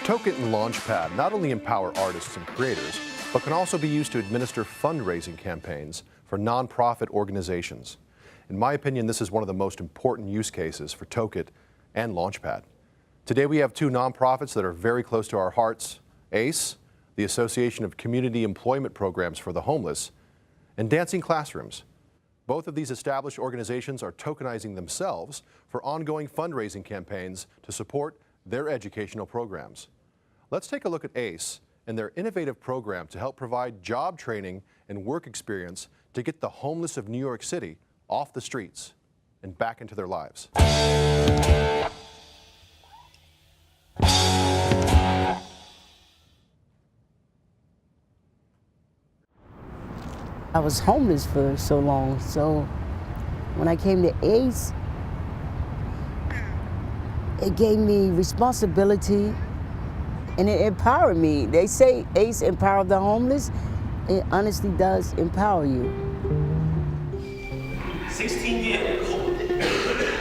Token and Launchpad not only empower artists and creators, but can also be used to administer fundraising campaigns for nonprofit organizations. In my opinion, this is one of the most important use cases for Token and Launchpad. Today we have two nonprofits that are very close to our hearts: ACE, the Association of Community Employment Programs for the Homeless, and Dancing Classrooms. Both of these established organizations are tokenizing themselves for ongoing fundraising campaigns to support their educational programs. Let's take a look at ACE and their innovative program to help provide job training and work experience to get the homeless of New York City off the streets and back into their lives. I was homeless for so long, so when I came to ACE, it gave me responsibility and it empowered me. They say ACE empower the homeless. It honestly does empower you. 16 years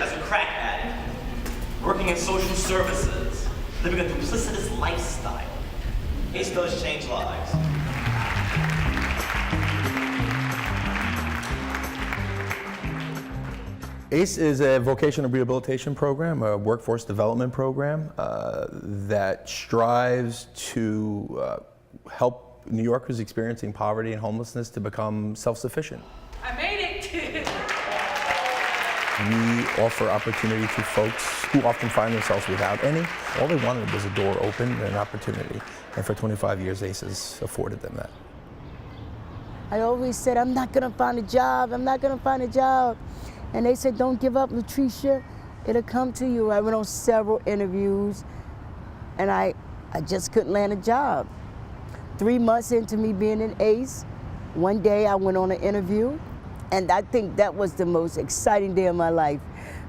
as a crack addict, working in social services, living a duplicitous lifestyle. ACE does change lives. ACE is a vocational rehabilitation program, a workforce development program that strives to help New Yorkers experiencing poverty and homelessness to become self-sufficient. I made it! We offer opportunity to folks who often find themselves without any. All they wanted was a door open and an opportunity. And for 25 years, ACE has afforded them that. I always said, I'm not gonna find a job, I'm not gonna find a job. And they said, don't give up, Latricia, it'll come to you. I went on several interviews and I just couldn't land a job. 3 months into me being in ACE, one day I went on an interview, and I think that was the most exciting day of my life,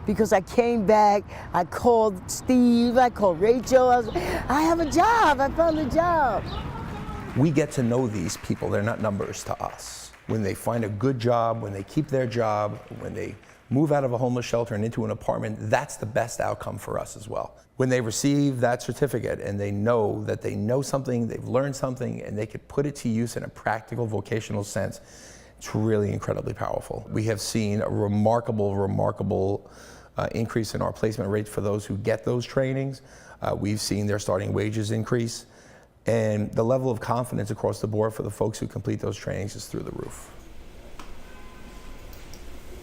because I came back, I called Steve, I called Rachel, I was like, I have a job, I found a job. We get to know these people, they're not numbers to us. When they find a good job, when they keep their job, when they move out of a homeless shelter and into an apartment, that's the best outcome for us as well. When they receive that certificate and they know that they know something, they've learned something, and they could put it to use in a practical vocational sense, it's really incredibly powerful. We have seen a remarkable increase in our placement rates for those who get those trainings. We've seen their starting wages increase, and the level of confidence across the board for the folks who complete those trainings is through the roof.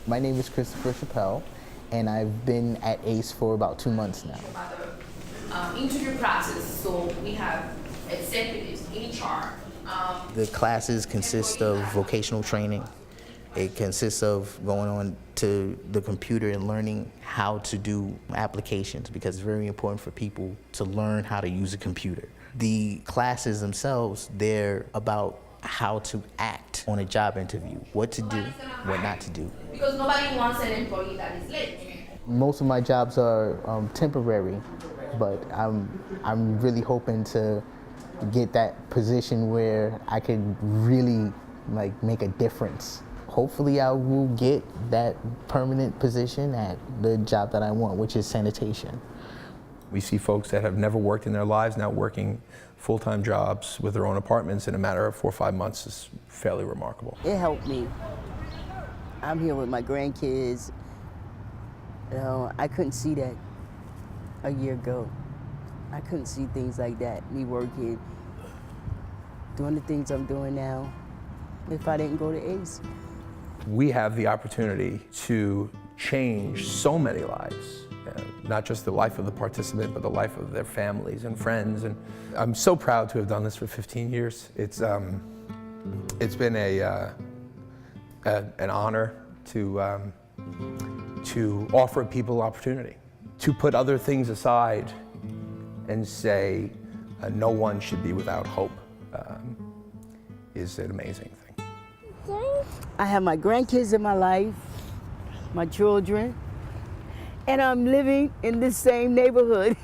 My name is Christopher Chappelle, and I've been at ACE for about 2 months now. Interview process, so we have executives, HR. The classes consist of vocational training. It consists of going on to the computer and learning how to do applications, because it's very important for people to learn how to use a computer. The classes themselves, they're about how to act on a job interview, what to do, what not to do. Because nobody wants an employee that is late. Most of my jobs are temporary, but I'm really hoping to get that position where I could really make a difference. Hopefully I will get that permanent position at the job that I want, which is sanitation. We see folks that have never worked in their lives now working full-time jobs with their own apartments in a matter of 4 or 5 months. Is fairly remarkable. It helped me. I'm here with my grandkids. You know, I couldn't see that a year ago. I couldn't see things like that, me working, doing the things I'm doing now, if I didn't go to ACE. We have the opportunity to change so many lives, not just the life of the participant, but the life of their families and friends. And I'm so proud to have done this for 15 years. It's been an honor to offer people opportunity, to put other things aside and say no one should be without hope is an amazing thing. I have my grandkids in my life, my children, and I'm living in the same neighborhood.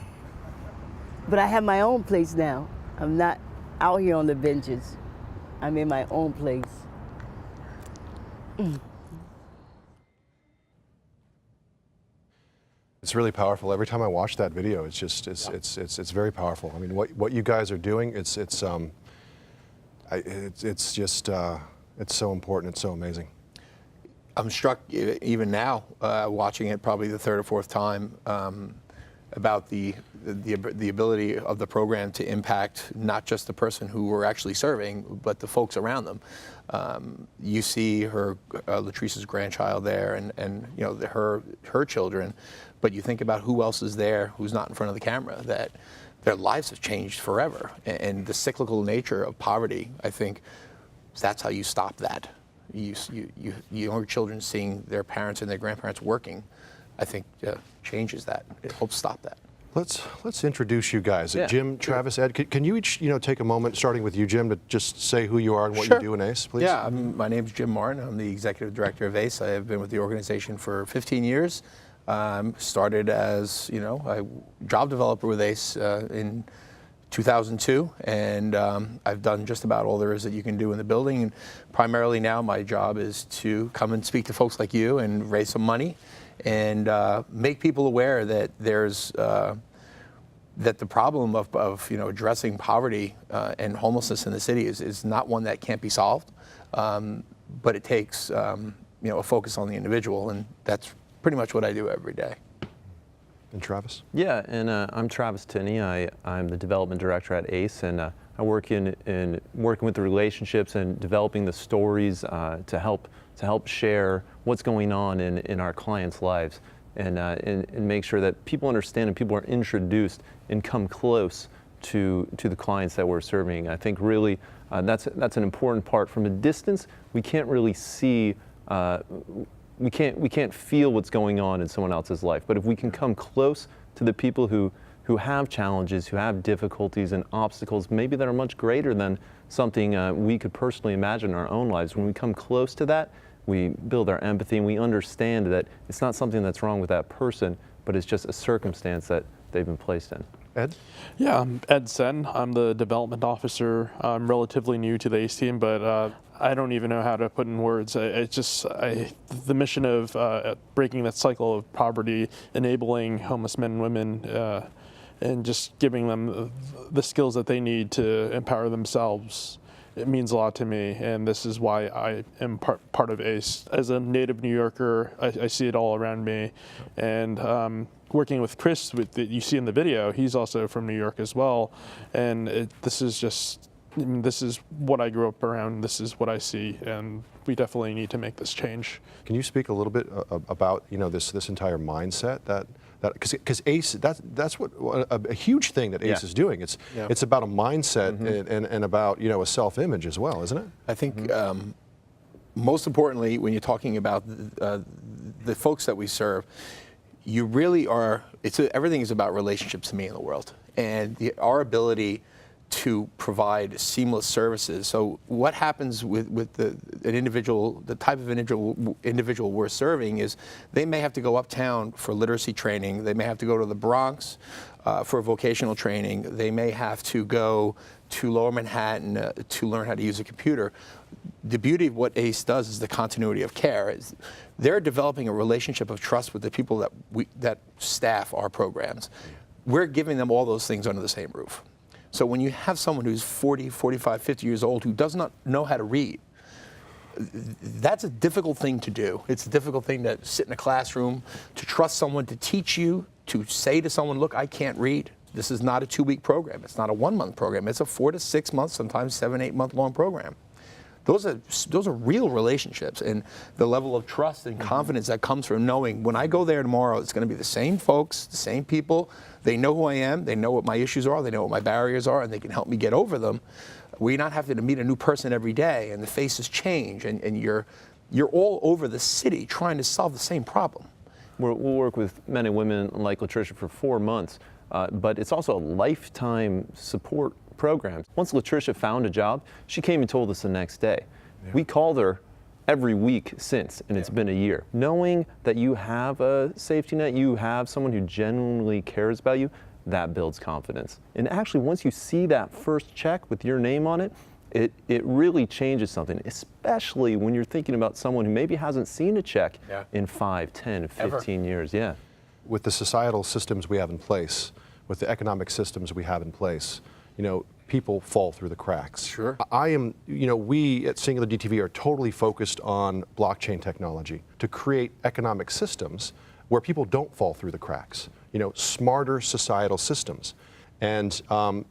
But I have my own place now. I'm not out here on the benches. I'm in my own place. It's really powerful. Every time I watch that video, it's just it's very powerful. I mean, what you guys are doing, it's just it's so important. It's so amazing. I'm struck even now, watching it probably the third or fourth time, about the ability of the program to impact not just the person who we're actually serving, but the folks around them. You see her, Latrice's grandchild there, and you know her children, but you think about who else is there who's not in front of the camera, that their lives have changed forever. And the cyclical nature of poverty, I think, that's how you stop that. Younger children seeing their parents and their grandparents working, I think changes that. It helps stop that. Let's introduce you guys. Yeah, Jim, sure. Travis, Ed, can you each take a moment, starting with you, Jim, to just say who you are and what Sure. you do in ACE, please? Yeah, my name's Jim Martin. I'm the executive director of ACE. I have been with the organization for 15 years. Started as a job developer with ACE in 2002, and I've done just about all there is that you can do in the building. And primarily now my job is to come and speak to folks like you and raise some money and make people aware that there's that the problem of addressing poverty and homelessness in the city is not one that can't be solved, but it takes a focus on the individual, and that's pretty much what I do every day. And Travis? Yeah, and I'm Travis Tinney. I'm the development director at ACE, and I work in working with the relationships and developing the stories to help share what's going on in our clients' lives, and make sure that people understand and people are introduced and come close to the clients that we're serving. I think really that's an important part. From a distance, we can't really see. We can't feel what's going on in someone else's life, but if we can come close to the people who have challenges, who have difficulties and obstacles, maybe that are much greater than something we could personally imagine in our own lives. When we come close to that, we build our empathy and we understand that it's not something that's wrong with that person, but it's just a circumstance that they've been placed in. Ed? Yeah, I'm Ed Sen. I'm the development officer. I'm relatively new to the ACE team, but I don't even know how to put in words. The mission of breaking that cycle of poverty, enabling homeless men and women, and just giving them the skills that they need to empower themselves, it means a lot to me, and this is why I am part of ACE. As a native New Yorker, I see it all around me, and working with Chris, that you see in the video, he's also from New York as well, and this is what I grew up around, this is what I see, and we definitely need to make this change. Can you speak a little bit about this entire mindset that because ACE, that's what a huge thing that ACE is doing. It's about a mindset and about a self-image as well, isn't it? I think most importantly, when you're talking about the folks that we serve, you really are. Everything is about relationships to me in the world, and our ability to provide seamless services. So what happens with an individual, the type of individual we're serving is they may have to go uptown for literacy training. They may have to go to the Bronx for vocational training. They may have to go to Lower Manhattan to learn how to use a computer. The beauty of what ACE does is the continuity of care. They're developing a relationship of trust with the people that staff our programs. We're giving them all those things under the same roof. So when you have someone who's 40, 45, 50 years old who does not know how to read, that's a difficult thing to do. It's a difficult thing to sit in a classroom, to trust someone to teach you, to say to someone, look, I can't read. This is not a 2-week program. It's not a 1-month program. It's a 4 to 6 months, sometimes 7, 8 month long program. Those are real relationships, and the level of trust and confidence that comes from knowing when I go there tomorrow, it's going to be the same folks, the same people. They know who I am. They know what my issues are. They know what my barriers are, and they can help me get over them. We're not having to meet a new person every day, and the faces change, and you're all over the city trying to solve the same problem. We'll work with men and women like Latricia for 4 months, but it's also a lifetime support program. Once Latricia found a job, she came and told us the next day. Yeah. We called her every week since, and it's been a year. Knowing that you have a safety net, you have someone who genuinely cares about you, that builds confidence. And actually, once you see that first check with your name on it, it really changes something, especially when you're thinking about someone who maybe hasn't seen a check in 5, 10, 15 years. Yeah. with the societal systems we have in place, with the economic systems we have in place, people fall through the cracks. Sure. We at Singular DTV are totally focused on blockchain technology to create economic systems where people don't fall through the cracks, smarter societal systems. And,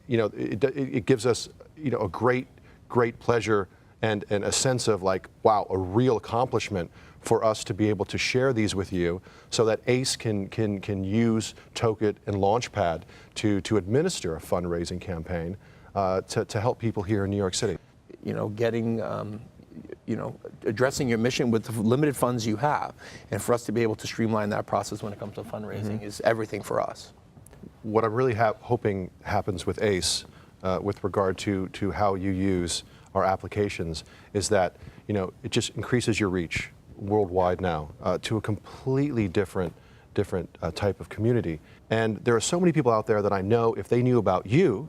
it gives us, a great pleasure and a sense of like, wow, a real accomplishment for us to be able to share these with you so that ACE can use Toket and Launchpad to administer a fundraising campaign to help people here in New York City. Getting, addressing your mission with the limited funds you have, and for us to be able to streamline that process when it comes to fundraising is everything for us. What I'm really hoping happens with ACE with regard to how you use our applications is that, it just increases your reach worldwide now to a completely different type of community. And there are so many people out there that I know if they knew about you,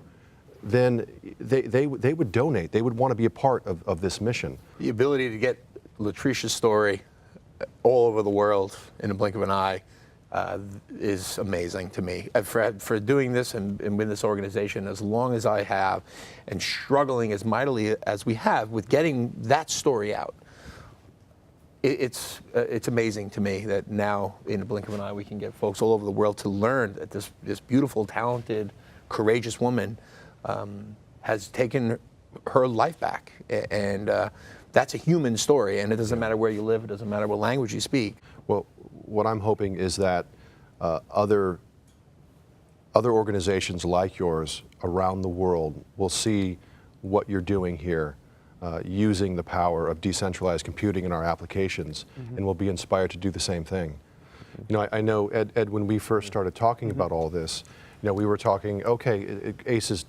then they would donate. They would want to be a part of this mission. The ability to get Latricia's story all over the world in the blink of an eye is amazing to me. For doing this and with this organization as long as I have, and struggling as mightily as we have with getting that story out, it's amazing to me that now in the blink of an eye we can get folks all over the world to learn that this beautiful, talented, courageous woman has taken her life back, and that's a human story, and it doesn't matter where you live, it doesn't matter what language you speak. Well, what I'm hoping is that other organizations like yours around the world will see what you're doing here, using the power of decentralized computing in our applications, and will be inspired to do the same thing. I know, Ed, when we first started talking about all this, we were talking, okay, ACE's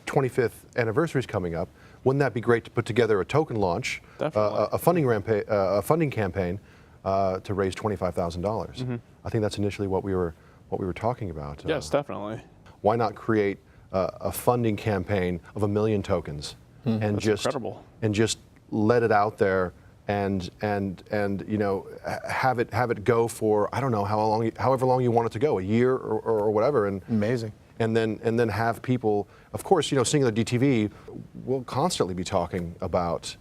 25th anniversary is coming up. Wouldn't that be great to put together a token launch, a funding campaign to raise $25,000? I think that's initially what we were talking about. Yes, definitely. Why not create a funding campaign of 1 million tokens and just let it out there and have it go for, I don't know however long you want it to go, a year or whatever. And amazing. And then have people, of course, Singular DTV will constantly be talking about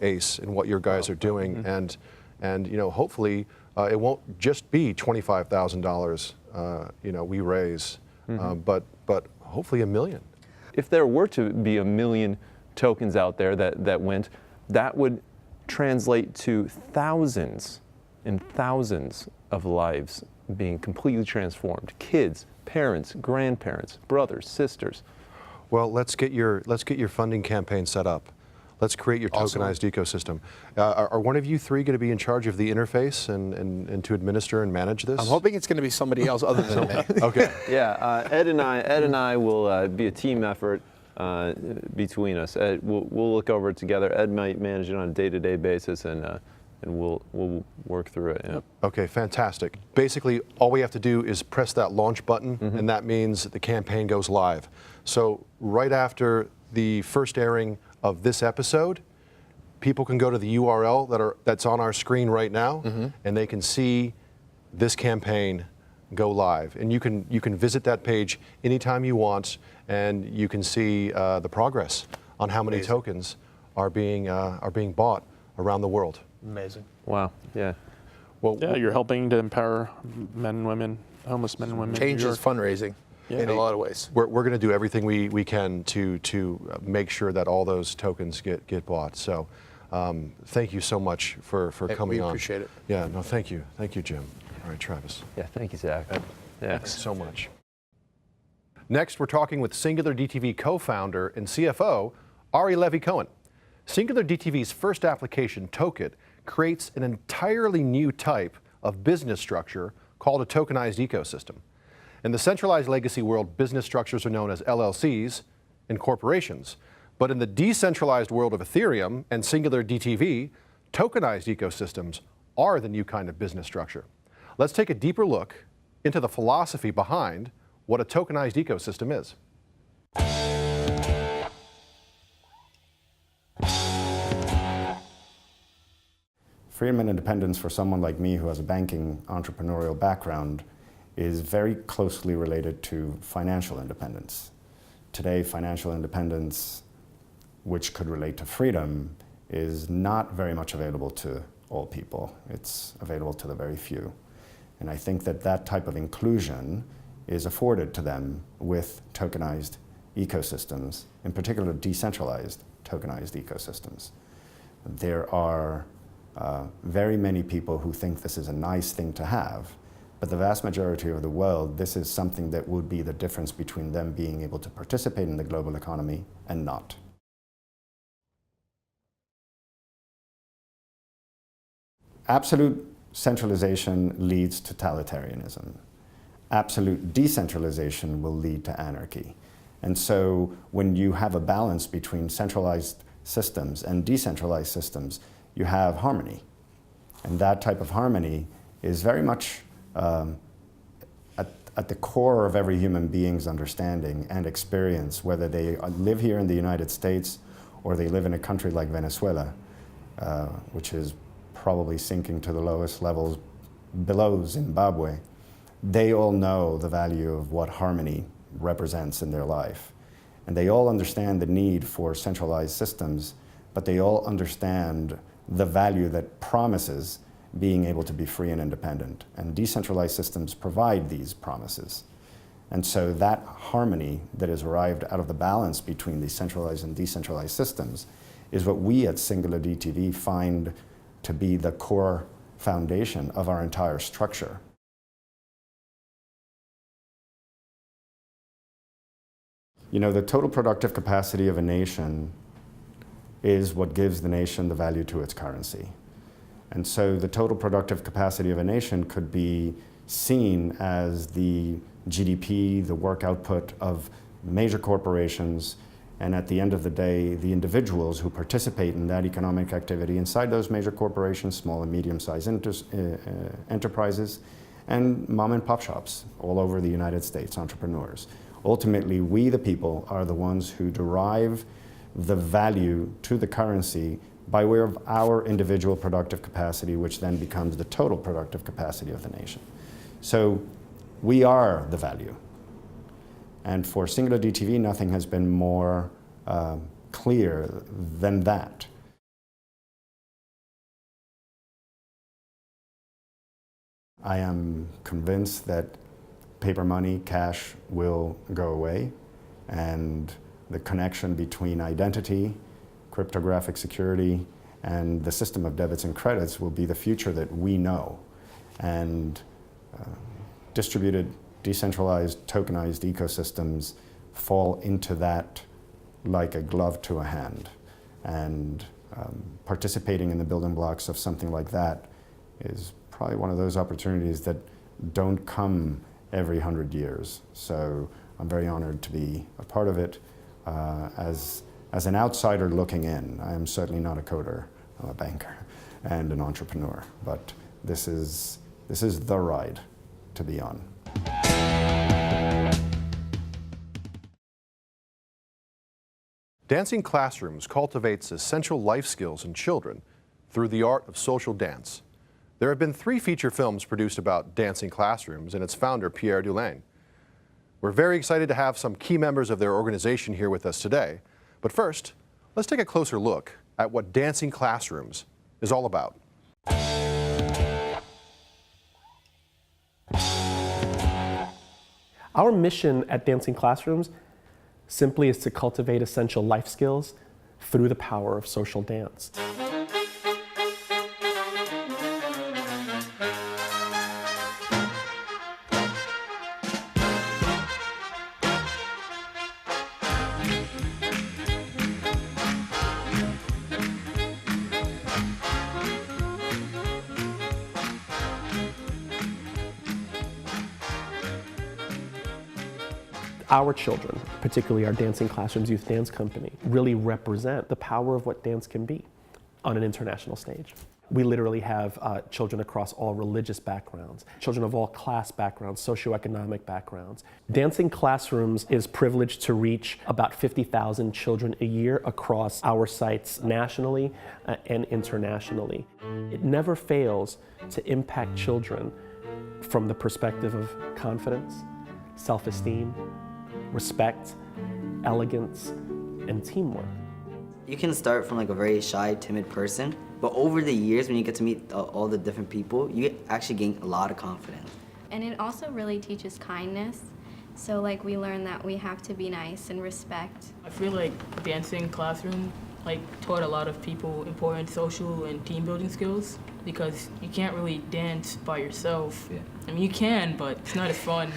ACE and what your guys are doing, and hopefully it won't just be $25,000 we raise, but hopefully 1 million. If there were to be 1 million tokens out there that went, that would translate to thousands and thousands of lives being completely transformed. Kids, parents, grandparents, brothers, sisters. Well, let's get your funding campaign set up. Let's create your tokenized ecosystem. Are one of you three going to be in charge of the interface and to administer and manage this? I'm hoping it's going to be somebody else other than me. Okay. Yeah, Ed and I will be a team effort between us. Ed, we'll look over it together. Ed might manage it on a day-to-day basis, and we'll work through it. Yeah. Okay, fantastic. Basically, all we have to do is press that launch button, and that means the campaign goes live. So right after the first airing of this episode, people can go to the URL that's on our screen right now, and they can see this campaign go live. And you can visit that page anytime you want, and you can see the progress on how many tokens are being bought around the world. Amazing. Wow. Yeah. Well, Yeah, you're helping to empower men and women, homeless men and women. Changes fundraising in a lot of ways. We're going to do everything we can to make sure that all those tokens get bought. So thank you so much for coming on. We appreciate it. Yeah, no, thank you, Jim. All right, Travis. Yeah. Thank you, Zach. Thanks so much. Next, we're talking with Singular DTV co-founder and CFO Ari Levy-Cohen. Singular DTV's first application, Toket, creates an entirely new type of business structure called a tokenized ecosystem. In the centralized legacy world, business structures are known as LLCs and corporations. But in the decentralized world of Ethereum and Singular DTV, tokenized ecosystems are the new kind of business structure. Let's take a deeper look into the philosophy behind what a tokenized ecosystem is. Freedom and independence for someone like me who has a banking entrepreneurial background is very closely related to financial independence. Today, financial independence, which could relate to freedom, is not very much available to all people. It's available to the very few. And I think that that type of inclusion is afforded to them with tokenized ecosystems, in particular decentralized tokenized ecosystems. There are very many people who think this is a nice thing to have, but the vast majority of the world, this is something that would be the difference between them being able to participate in the global economy and not. Absolute centralization leads to totalitarianism. Absolute decentralization will lead to anarchy. And so when you have a balance between centralized systems and decentralized systems, you have harmony. And that type of harmony is very much at the core of every human being's understanding and experience, whether they live here in the United States or they live in a country like Venezuela, which is probably sinking to the lowest levels below Zimbabwe. They all know the value of what harmony represents in their life. And they all understand the need for centralized systems, but they all understand the value that promises being able to be free and independent. And decentralized systems provide these promises. And so that harmony that is arrived out of the balance between these centralized and decentralized systems is what we at Singular DTV find to be the core foundation of our entire structure. You know, the total productive capacity of a nation is what gives the nation the value to its currency. And so the total productive capacity of a nation could be seen as the GDP, the work output of major corporations, and at the end of the day, the individuals who participate in that economic activity inside those major corporations, small and medium-sized enterprises, and mom and pop shops all over the United States, entrepreneurs. Ultimately, we the people are the ones who derive the value to the currency by way of our individual productive capacity, which then becomes the total productive capacity of the nation. So we are the value. And for Singular DTV, nothing has been more clear than that. I am convinced that paper money, cash, will go away, and the connection between identity, cryptographic security, and the system of debits and credits will be the future that we know. And distributed, decentralized, tokenized ecosystems fall into that like a glove to a hand. And participating in the building blocks of something like that is probably one of those opportunities that don't come every 100 years. So I'm very honored to be a part of it. As an outsider looking in, I am certainly not a coder. I'm a banker and an entrepreneur. But this is the ride to be on. Dancing Classrooms cultivates essential life skills in children through the art of social dance. There have been 3 feature films produced about Dancing Classrooms and its founder, Pierre Dulain. We're very excited to have some key members of their organization here with us today. But first, let's take a closer look at what Dancing Classrooms is all about. Our mission at Dancing Classrooms simply is to cultivate essential life skills through the power of social dance. Our children, particularly our Dancing Classrooms Youth Dance Company, really represent the power of what dance can be on an international stage. We literally have children across all religious backgrounds, children of all class backgrounds, socioeconomic backgrounds. Dancing Classrooms is privileged to reach about 50,000 children a year across our sites nationally and internationally. It never fails to impact children from the perspective of confidence, self-esteem, respect, elegance, and teamwork. You can start from like a very shy, timid person, but over the years when you get to meet all the different people, you actually gain a lot of confidence. And it also really teaches kindness. So like we learn that we have to be nice and respect. I feel like dancing classroom taught a lot of people important social and team building skills, because you can't really dance by yourself. Yeah. I mean, you can, but it's not as fun.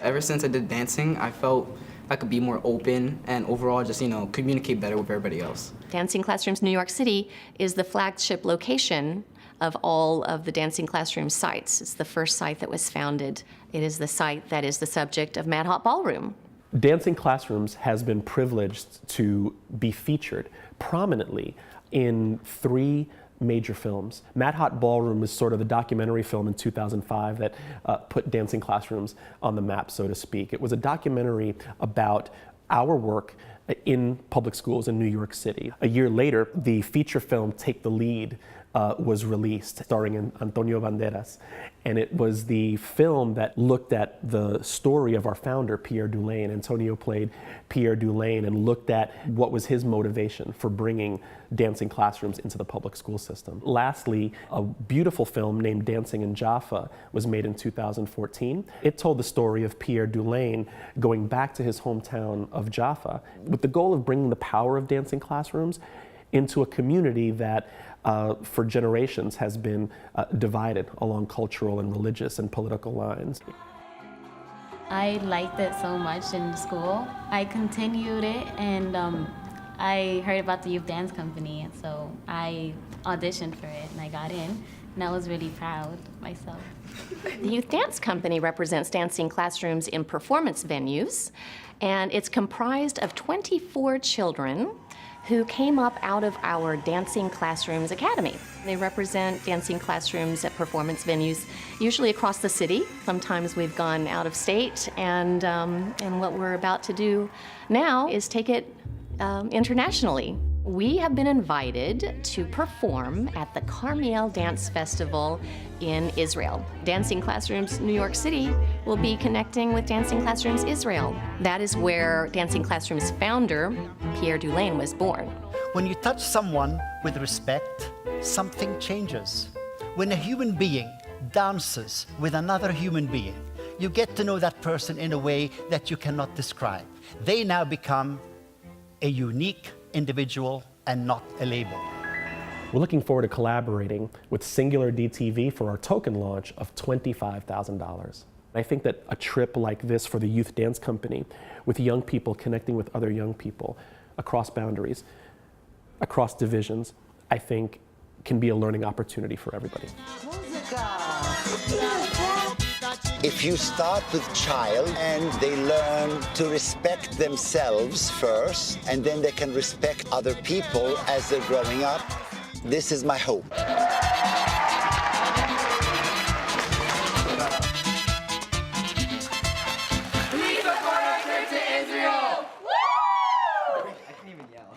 Ever since I did dancing, I felt I could be more open and overall just, communicate better with everybody else. Dancing Classrooms New York City is the flagship location of all of the Dancing Classroom sites. It's the first site that was founded. It is the site that is the subject of Mad Hot Ballroom. Dancing Classrooms has been privileged to be featured prominently in 3 major films. Mad Hot Ballroom was sort of the documentary film in 2005 that put Dancing Classrooms on the map, so to speak. It was a documentary about our work in public schools in New York City. A year later, the feature film Take the Lead was released, starring Antonio Banderas. And it was the film that looked at the story of our founder, Pierre Dulain. Antonio played Pierre Dulain and looked at what was his motivation for bringing dancing classrooms into the public school system. Lastly, a beautiful film named Dancing in Jaffa was made in 2014. It told the story of Pierre Dulain going back to his hometown of Jaffa with the goal of bringing the power of dancing classrooms into a community that for generations has been divided along cultural and religious and political lines. I liked it so much in school. I continued it, and I heard about the Youth Dance Company, and so I auditioned for it and I got in, and I was really proud of myself. The Youth Dance Company represents dancing classrooms in performance venues, and it's comprised of 24 children who came up out of our Dancing Classrooms Academy. They represent dancing classrooms at performance venues, usually across the city. Sometimes we've gone out of state, and what we're about to do now is take it internationally. We have been invited to perform at the Carmiel Dance Festival in Israel. Dancing Classrooms New York City will be connecting with Dancing Classrooms Israel. That is where Dancing Classrooms founder, Pierre Dulain, was born. When you touch someone with respect, something changes. When a human being dances with another human being, you get to know that person in a way that you cannot describe. They now become a unique individual and not a label. We're looking forward to collaborating with Singular DTV for our token launch of $25,000. I think that a trip like this for the Youth Dance Company, with young people connecting with other young people across boundaries, across divisions, I think can be a learning opportunity for everybody. If you start with child and they learn to respect themselves first, and then they can respect other people as they're growing up, this is my hope. Leave a corner trip to Israel! Woo! I can't even yell.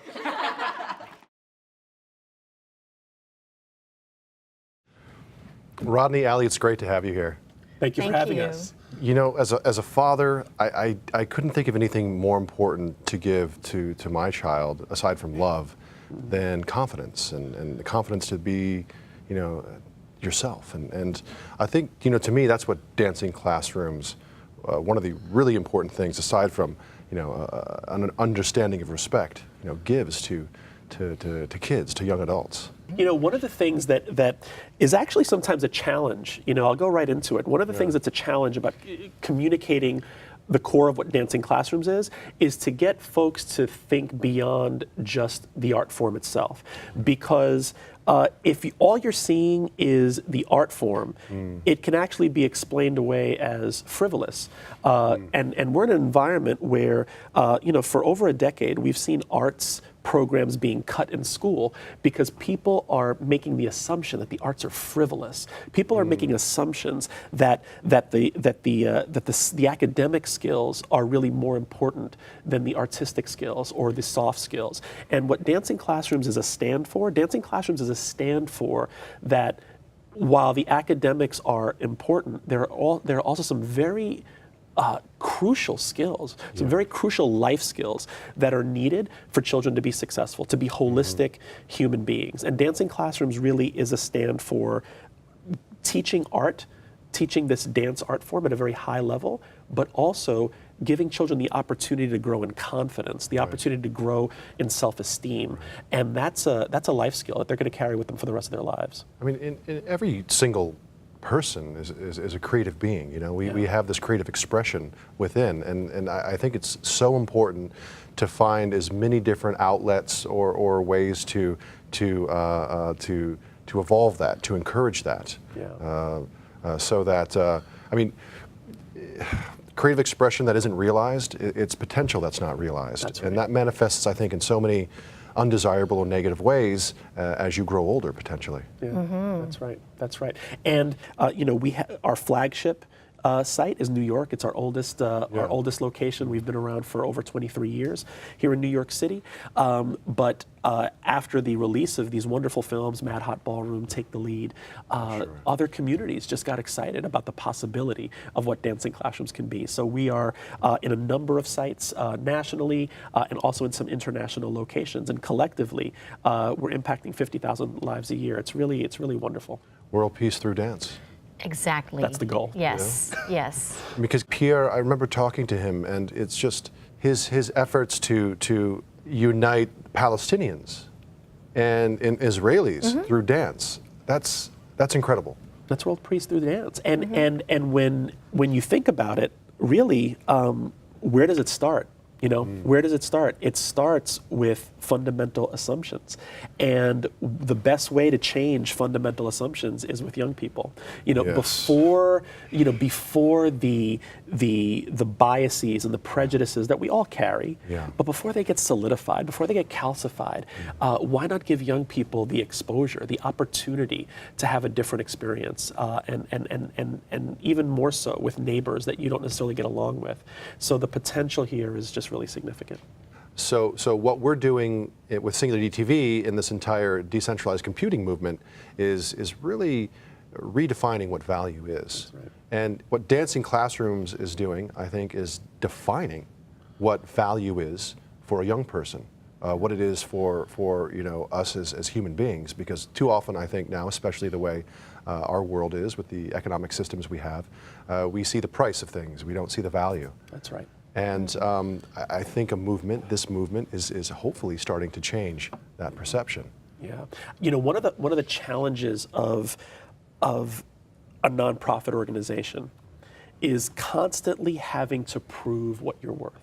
Rodney, Ali, it's great to have you here. Thank you for having us. You know, as a father, I couldn't think of anything more important to give to my child, aside from love, than confidence, and the confidence to be, yourself. And I think, to me, that's what Dancing Classrooms, one of the really important things, aside from, an understanding of respect, gives to kids, to young adults. One of the things that is actually sometimes a challenge, I'll go right into it. One of the things that's a challenge about communicating the core of what Dancing Classrooms is to get folks to think beyond just the art form itself. Because if all you're seeing is the art form, it can actually be explained away as frivolous. And we're in an environment where, for over a decade, we've seen arts programs being cut in school because people are making the assumption that the arts are frivolous. People are making assumptions that the academic skills are really more important than the artistic skills or the soft skills. And what Dancing Classrooms is a stand for, Dancing Classrooms is a stand for that while the academics are important, there are also some very crucial skills, some very crucial life skills that are needed for children to be successful, to be holistic human beings. And Dancing Classrooms really is a stand for teaching art, teaching this dance art form at a very high level, but also giving children the opportunity to grow in confidence, the opportunity to grow in self-esteem. And that's a life skill that they're going to carry with them for the rest of their lives. I mean, in every single person is a creative being. You know, we have this creative expression within, and I think it's so important to find as many different outlets or ways to evolve that, to encourage that, so that I mean, creative expression that isn't realized, it's potential that's not realized, and that manifests, I think, in so many undesirable or negative ways as you grow older, potentially. Yeah, that's right. That's right. And you know, our flagship site is New York. It's our oldest location. We've been around for over 23 years here in New York City. But after the release of these wonderful films, Mad Hot Ballroom, Take the Lead, other communities just got excited about the possibility of what Dancing Classrooms can be. So we are in a number of sites nationally and also in some international locations. And collectively, we're impacting 50,000 lives a year. It's really wonderful. World peace through dance. Exactly. That's the goal. Yes, yes. Because Pierre, I remember talking to him, and it's just his efforts to unite Palestinians and Israelis through dance. That's incredible. That's world peace through dance. And when you think about it, really, where does it start? You know, where does it start? It starts with fundamental assumptions. And the best way to change fundamental assumptions is with young people. You know, before the biases and the prejudices that we all carry, but before they get solidified, before they get calcified, why not give young people the exposure, the opportunity to have a different experience, and even more so with neighbors that you don't necessarily get along with. So the potential here is just really significant. So what we're doing with Singularity TV in this entire decentralized computing movement is really redefining what value is. Right. And what Dancing Classrooms is doing, I think, is defining what value is for a young person, what it is for us as human beings. Because too often, I think now, especially the way our world is with the economic systems we have, we see the price of things. We don't see the value. That's right. And I think this movement is hopefully starting to change that perception. Yeah, you know, one of the challenges of a nonprofit organization is constantly having to prove what you're worth,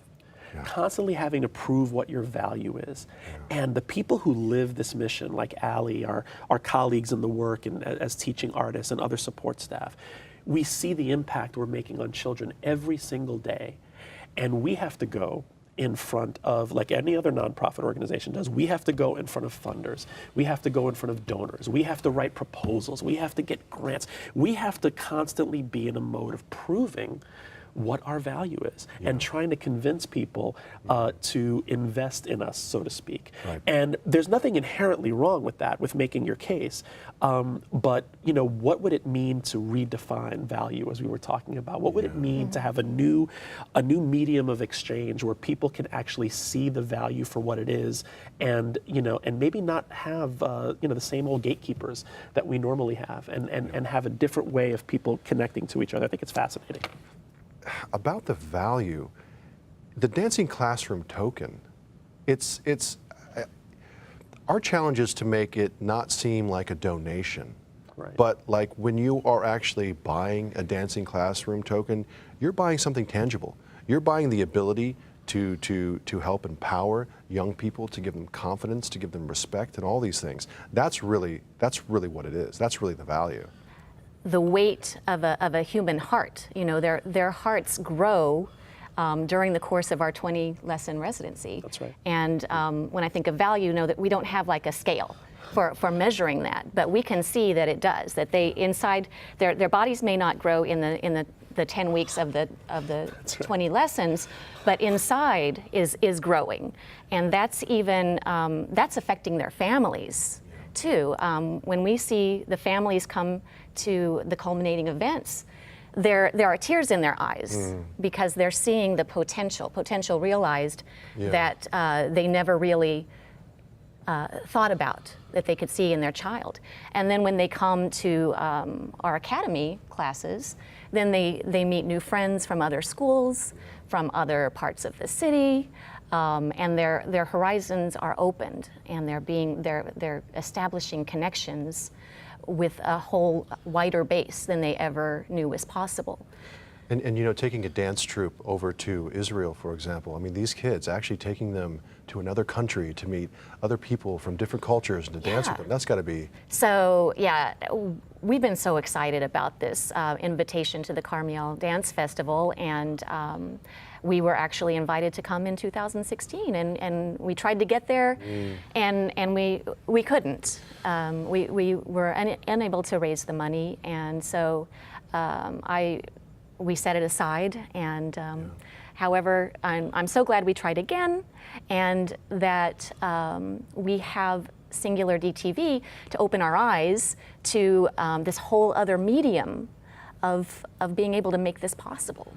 constantly having to prove what your value is. And the people who live this mission, like Allie, our colleagues in the work and as teaching artists and other support staff, we see the impact we're making on children every single day. And we have to go in front of, like any other nonprofit organization does, we have to go in front of funders. We have to go in front of donors. We have to write proposals. We have to get grants. We have to constantly be in a mode of proving what our value is and trying to convince people to invest in us, so to speak. Right. And there's nothing inherently wrong with that, with making your case. But you know, what would it mean to redefine value, as we were talking about? What would it mean to have a new medium of exchange where people can actually see the value for what it is, and and maybe not have the same old gatekeepers that we normally have, and have a different way of people connecting to each other. I think it's fascinating. About the value, the Dancing Classroom token, it's our challenge is to make it not seem like a donation, but like when you are actually buying a Dancing Classroom token, you're buying something tangible. You're buying the ability to help empower young people, to give them confidence, to give them respect, and all these things. That's really what it is. That's really the value. The weight of a human heart. You know, their hearts grow during the course of our 20-lesson residency. That's right. And when I think of value, know that we don't have like a scale for measuring that, but we can see that it does. That they inside their bodies may not grow in the 10 weeks of the 20 lessons, but inside is growing, and that's even that's affecting their families impact too. When we see the families come to the culminating events, there are tears in their eyes because they're seeing the potential realized that they never really thought about that they could see in their child. And then when they come to our academy classes, then they meet new friends from other schools, from other parts of the city, and their horizons are opened, and they're establishing connections with a whole wider base than they ever knew was possible. And you know, taking a dance troupe over to Israel, for example, I mean, these kids, actually taking them to another country to meet other people from different cultures and to dance with them, that's got to be... So, yeah, we've been so excited about this invitation to the Carmiel Dance Festival, and we were actually invited to come in 2016, and we tried to get there, and we couldn't. We were unable to raise the money, and so we set it aside, and however, I'm so glad we tried again, and that we have Singular DTV to open our eyes to this whole other medium of being able to make this possible.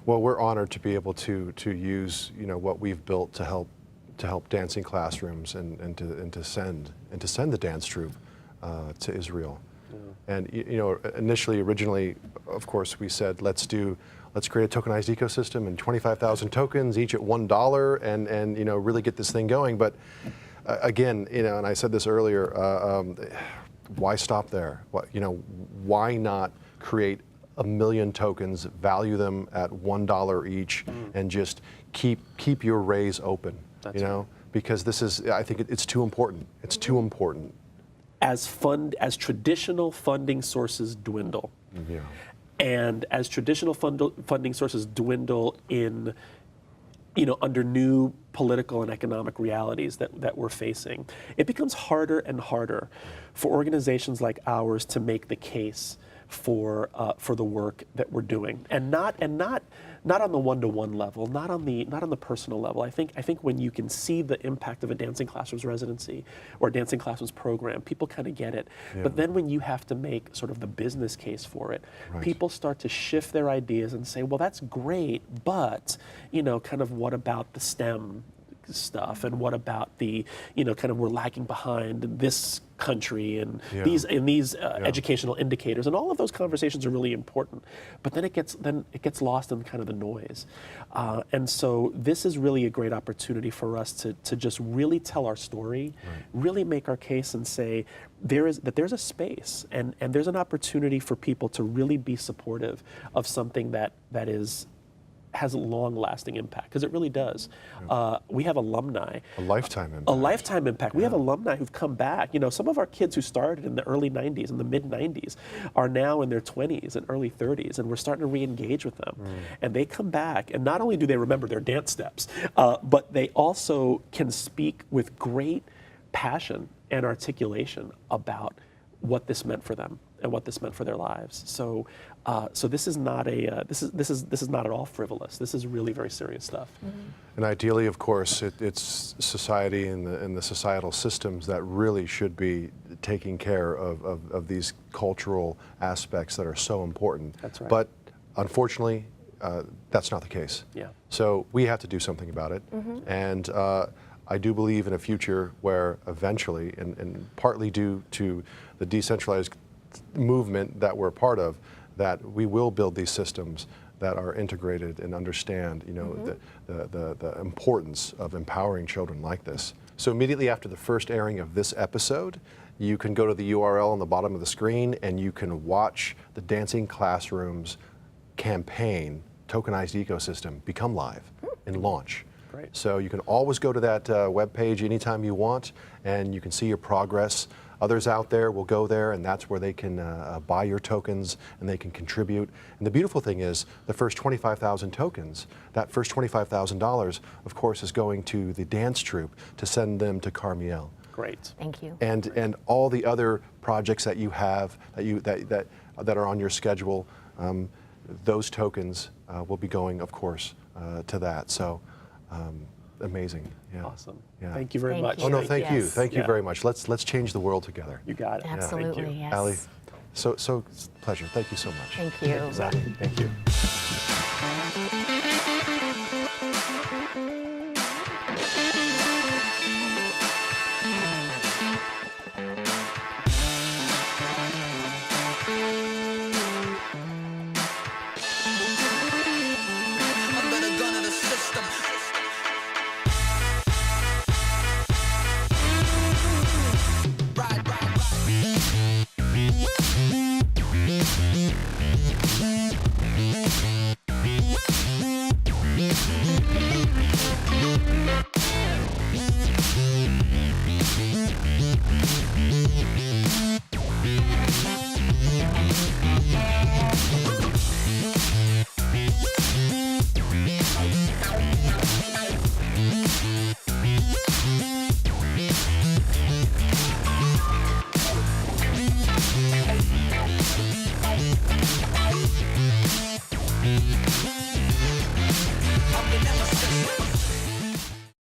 Well, we're honored to be able to use, you know, what we've built to help dancing classrooms and to send the dance troupe to Israel. And you know, originally, of course, we said let's create a tokenized ecosystem and 25,000 tokens, each at $1, and you know, really get this thing going. But again, you know, and I said this earlier, why stop there? You know, why not create 1 million tokens, value them at $1 each, and just keep your raise open? That's you know, because this is, I think it's too important. It's too important. As traditional funding sources dwindle, and as traditional funding sources dwindle in, you know, under new political and economic realities that we're facing, it becomes harder and harder for organizations like ours to make the case for the work that we're doing, and not on the one-to-one level, not on the personal level. I think when you can see the impact of a Dancing Classrooms residency or a Dancing Classrooms program, people kind of get it. Yeah. But then when you have to make sort of the business case for it, people start to shift their ideas and say, well, that's great, but you know, kind of what about the STEM stuff, and what about the, you know, kind of we're lagging behind this country and these educational indicators, and all of those conversations are really important, but then it gets lost in kind of the noise, and so this is really a great opportunity for us to just really tell our story, really make our case, and say there's a space and there's an opportunity for people to really be supportive of something that has a long-lasting impact, because it really does. We have alumni. A lifetime impact. A lifetime impact. We have alumni who've come back. You know, some of our kids who started in the early 90s and the mid-90s are now in their 20s and early 30s, and we're starting to re-engage with them. And they come back, and not only do they remember their dance steps, but they also can speak with great passion and articulation about what this meant for them and what this meant for their lives. So this is not this is not at all frivolous. This is really very serious stuff. And ideally, of course, it's society and the societal systems that really should be taking care of these cultural aspects that are so important. That's right. But unfortunately, that's not the case. Yeah. So we have to do something about it. And I do believe in a future where eventually, and partly due to the decentralized movement that we're a part of, that we will build these systems that are integrated and understand, you know, the importance of empowering children like this. So immediately after the first airing of this episode, you can go to the URL on the bottom of the screen and you can watch the Dancing Classrooms campaign, Tokenized Ecosystem, become live and launch. Great. So you can always go to that webpage anytime you want, and you can see your progress. Others out there will go there, and that's where they can buy your tokens and they can contribute. And the beautiful thing is, the first 25,000 tokens, that first $25,000, of course, is going to the dance troupe to send them to Carmiel. Great. Thank you. And all the other projects that you have that are on your schedule, those tokens will be going, of course, to that. So amazing. Yeah. Awesome. Yeah. Thank you very much. Oh no, thank you. Yes. Thank you Yeah. very much. Let's change the world together. You got it. Absolutely, Thank you. yes. Ali, so pleasure. Thank you so much. Thank you. Exactly. Thank you. Up in my system.